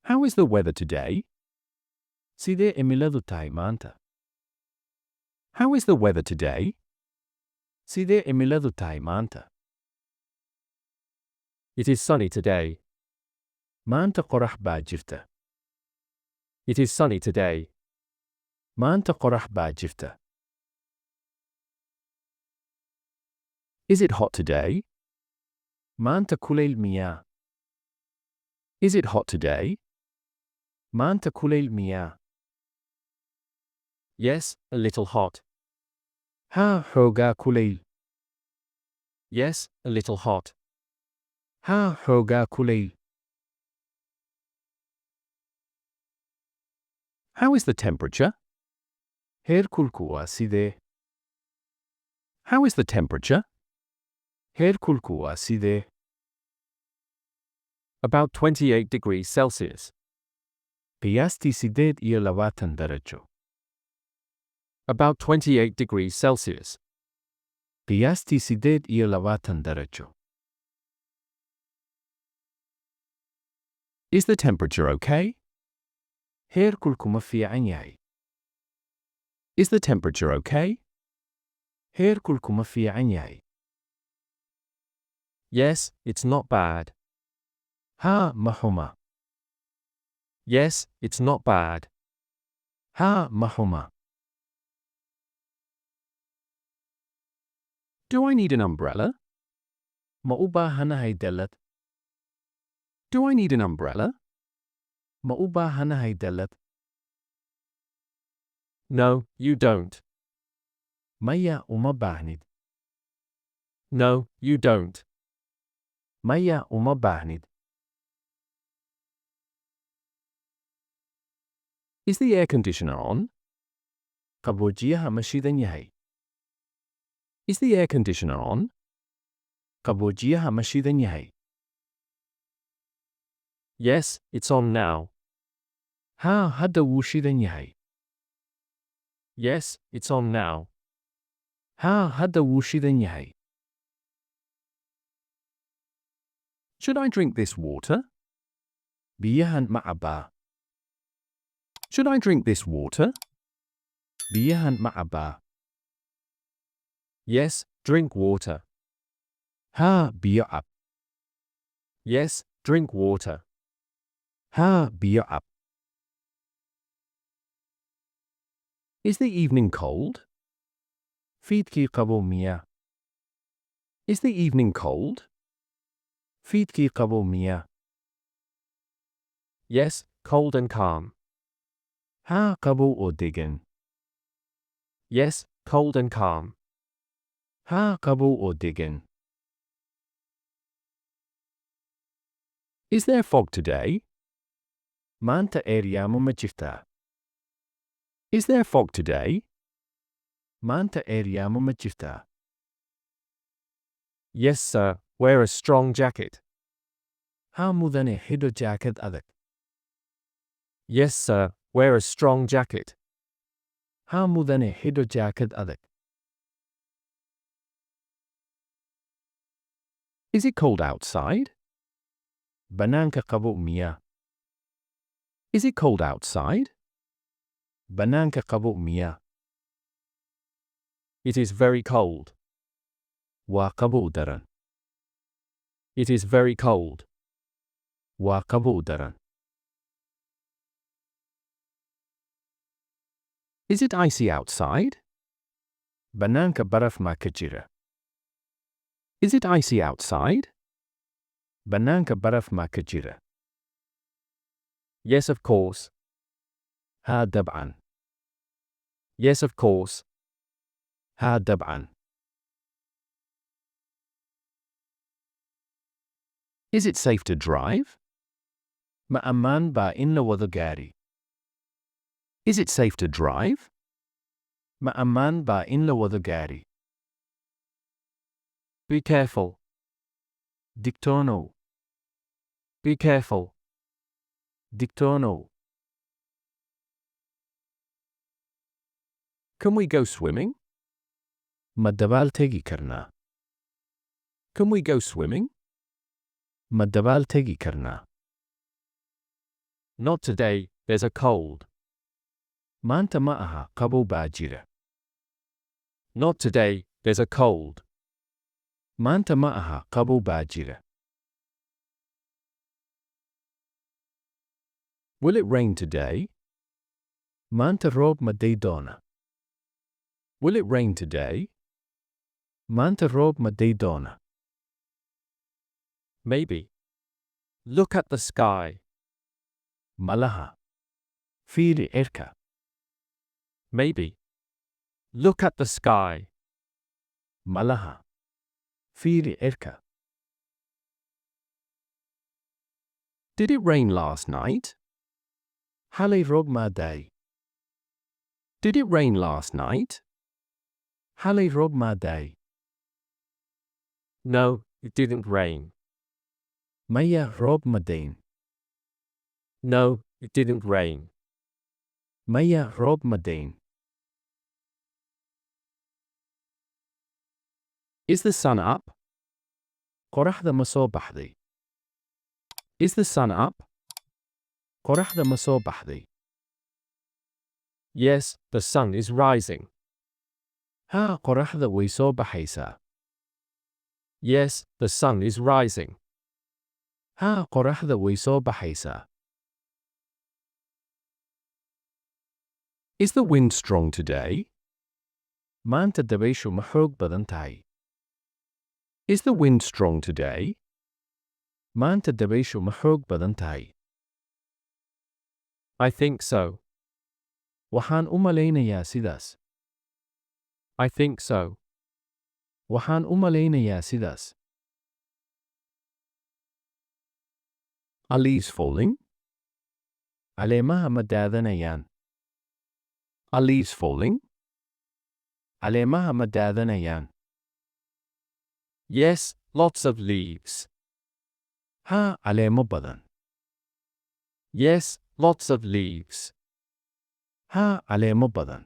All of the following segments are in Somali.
How is the weather today? Sidee cimiladu tahay maanta? How is the weather today? Sidee cimiladu tahay maanta? It is sunny today. Maanta qorax baa jirta. It is sunny today. Maanta qorax baa jirta. Is it hot today? Maanta kuleyl miyaa? Is it hot today? Maanta kuleyl miyaa? Yes, a little hot. Haa, xoogaa kuleyl. Yes, a little hot. Haa, xoogaa kuleyl. How is the temperature? Heerkulku waa sidee? How is the temperature? Heerkulku waa sidee? About 28 degrees Celsius. Qiyaastii 28 darajo. About 28 degrees Celsius. Qiyaastii 28 darajo. Is the temperature okay? Heerkulku ma fiican yahay? Is the temperature okay? Heerkulku ma fiican yahay? Yes, it's not bad. Haa, ma xuma. Yes, it's not bad. Haa, ma xuma. Do I need an umbrella? Ma u baahanahay dallad? Do I need an umbrella? Ma u baahanahay dallad? No, you don't. Maya, uma baahnid. No, you don't. Maya, uma baahnid. Is the air conditioner on? Qaboojiyaha ma shidan yahay? Is the air conditioner on? Qaboojiyaha ma shidan yahay? Yes, it's on now. Haa, hadda wuu shidan yahay. Yes, it's on now. Haa, hadda wuu shidan yahay. Should I drink this water? Biyahan ma cabbaa? Should I drink this water? Biyahan ma cabbaa? Yes, drink water. Haa, biyo cab. Yes, drink water. Haa, biyo cab. Is the evening cold? Fiidkii qabow miyaa? Is the evening cold? Fiidkii qabow miyaa? Yes, cold and calm. Haa, qabow oo degan. Yes, cold and calm. Haa, qabow oo degan. Is there fog today? Maanta eeryaamo ma jirtaa? Is there fog today? Maanta eeryaamo ma jirtaa? Yes, sir. Wear a strong jacket. Haa, mudane xidho jaakad adag. Yes, sir. Wear a strong jacket. Haa, mudane xidho jaakad adag. Is it cold outside? Banaanka qabow miyaa? Is it cold outside? Banaanka qabow miyaa? It is very cold. Waa qabow daran. It is very cold. Waa qabow daran. Is it icy outside? Banaanka baraf maa ka jira? Is it icy outside? Banaanka baraf maa ka jira? Yes, of course. Haa, dabcan. Yes, of course. Haa, dabcan. Is it safe to drive? Ma ammaan baa in la wado gaari? Is it safe to drive? Ma ammaan baa in la wado gaari? Be careful. Digtoonow. Be careful. Digtoonow. Can we go swimming? Ma dabaal tegi karnaa? Can we go swimming? Ma dabaal tegi karnaa? Not today, there's a cold. Maanta ma aha, qabow baa jira. Not today, there's a cold. Maanta ma aha, qabow baa jira. Will it rain today? Maanta roob ma dii doona. Will it rain today? Maanta roob ma dii doona. Maybe. Look at the sky. Malaha. Fiiri cirka. Maybe. Look at the sky. Malaha. Fiiri cirka. Did it rain last night? Xalay roob maa daay. Did it rain last night? Xalay roob maa daay. No, it didn't rain. Maya roob ma dayn. No, it didn't rain. Maya roob ma dayn. Is the sun up? Qoraxda ma soo baxday. Is the sun up? Qoraxda ma soo baxday. Yes, the sun is rising. Haa, qoraxda way soo baxaysaa. Yes, the sun is rising. Haa, qoraxda way soo baxaysaa. Is the wind strong today? Maanta dabayshu ma xoog badan tahay. Is the wind strong today? Maanta dabayshu ma xoog badan tahay. I think so. Waxaan u malaynayaa sidaas. I think so. Waxaan u malaynayaa sidaas. Are leaves falling? Caleemaha ma daadanayaan. Are leaves falling? Caleemaha ma daadanayaan. Yes, lots of leaves. Haa, caleemo badan. Yes, lots of leaves. Haa, caleemo badan.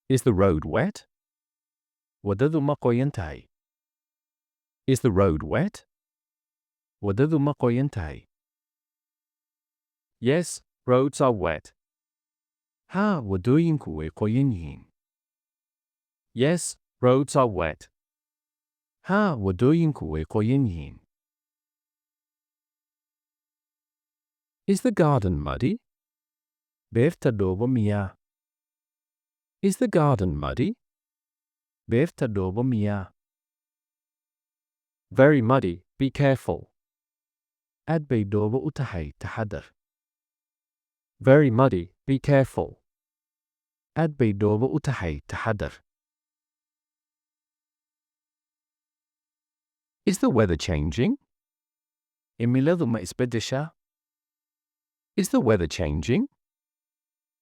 Is the road wet? Waddadu ma qoyan tahay. Is the road wet? Waddadu ma qoyan tahay. Yes, roads are wet. Haa, waddooyinku way qoyan yihiin. Yes, roads are wet. Haa, waddooyinku way qoyan yihiin. Is the garden muddy? Beerta dhoobo miyaa? Is the garden muddy? Beerta dhoobo miyaa? Very muddy, be careful. Aad bay dhoobo u tahay, taxadar. Very muddy, be careful. Aad bay dhoobo u tahay, taxadar. Is the weather changing? Cimiladu ma isbeddeshaa? Is the weather changing?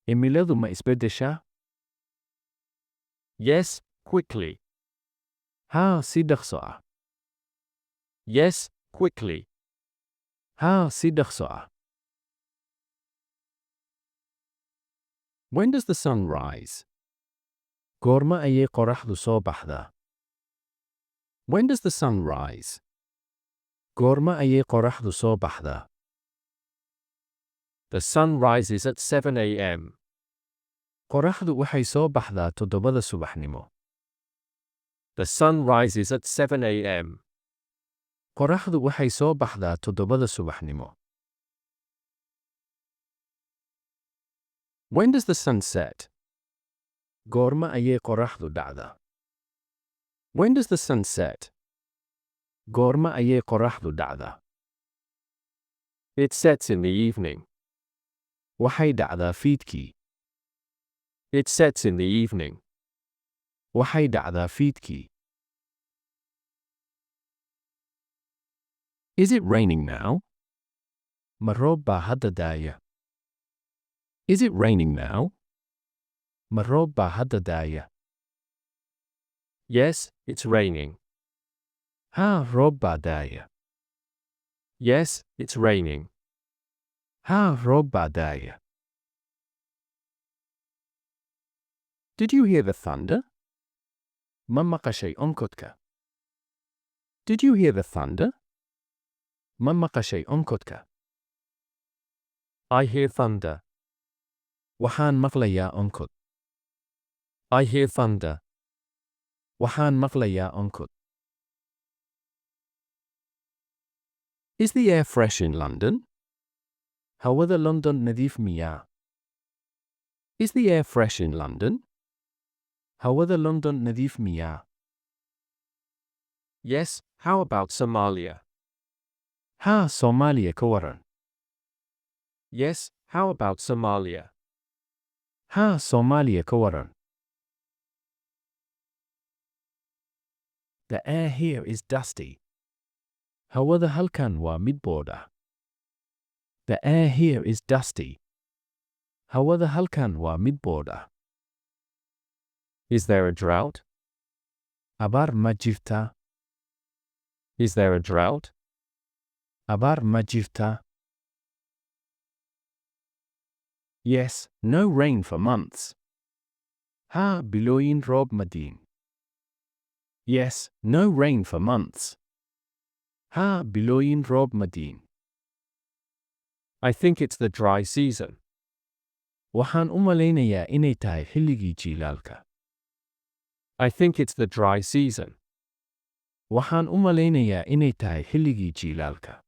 Cimiladu ma isbeddeshaa? Yes, quickly. Haa, si dhaqso ah. Yes, quickly. Haa, si dhaqso ah. When does the sun rise? Goorma ayay qoraxdu soo baxdaa? When does the sun rise? Goorma ayay qoraxdu soo baxdaa? The sun rises at 7 a.m. Qoraxdu waxay soo baxdaa 7 subaxnimo. The sun rises at 7 a.m. Qoraxdu waxay soo baxdaa 7 subaxnimo. When does the sun set? Goorma ayay qoraxdu dhacdaa? When does the sun set? Goorma ayay qoraxdu dhacdaa? It sets in the evening. Waxay dhacdaa fiidkii. It sets in the evening. Waxay dhacdaa fiidkii. Is it raining now? Ma roob baa hadda daaya? Is it raining now? Ma roob baa hadda daaya? Yes, it's raining. Haa, roob baa daaya. Yes, it's raining. Haa, roob baa daaya. Did you hear the thunder? Ma maqashay onkodka? Did you hear the thunder? Ma maqashay onkodka? I hear thunder. Waxaan maqlayaa onkod. I hear thunder. Waxaan maqlayaa onkod. Is the air fresh in London? Hawada London nadiif miyaa? Is the air fresh in London? Hawada London nadiif miyaa? Yes, how about Somalia? Haa, Soomaaliya ka waran. Yes, how about Somalia? Haa, Soomaaliya ka waran. The air here is dusty. Hawada halkan waa mid boodh ah. The air here is dusty. Hawada halkan waa mid boodh ah. Is there a drought? Abaar ma jirtaa? Is there a drought? Abaar ma jirtaa? Yes, no rain for months. Haa, bilooyin roob ma diin. Yes, no rain for months. Haa, bilooyin roob ma diin. I think it's the dry season. Waxaan u malaynayaa inay tahay xilligii jiilaalka. I think it's the dry season. Waxaan u malaynayaa inay tahay xilligii jiilaalka.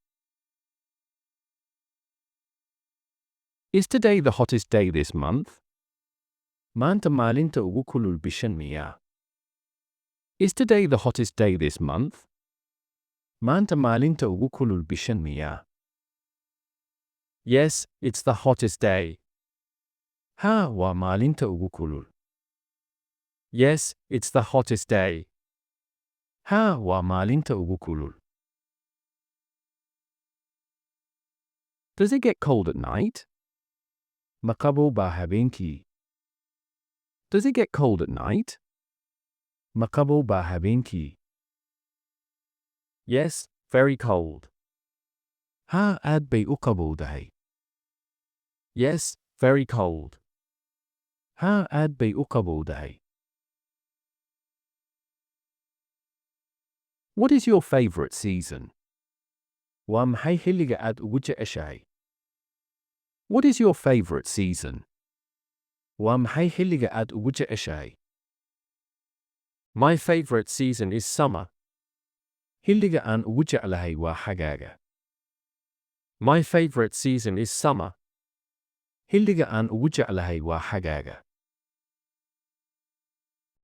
Is today the hottest day this month? Maanta maalinta ugu kulul bishan miyaa? Is today the hottest day this month? Maanta maalinta ugu kulul bishan miyaa? Yes, it's the hottest day. Haa, waa maalinta ugu kulul. Yes, it's the hottest day. Haa, waa maalinta ugu kulul. Does it get cold at night? Ma qabow baa habeenkii? Does it get cold at night? Ma qabow baa habeenkii? Yes, very cold. Haa, aad bay u qabowdahay. Yes, very cold. Haa, aad bay u qabowdahay. What is your favorite season? Waa maxay xilliga aad ugu jeceshahay? What is your favorite season? Waa maxay xilliga aad ugu jeceshahay? My favorite season is summer. Xilliga aan ugu jeclahay waa xagaaga. My favorite season is summer. Xilliga aan ugu jeclahay waa xagaaga.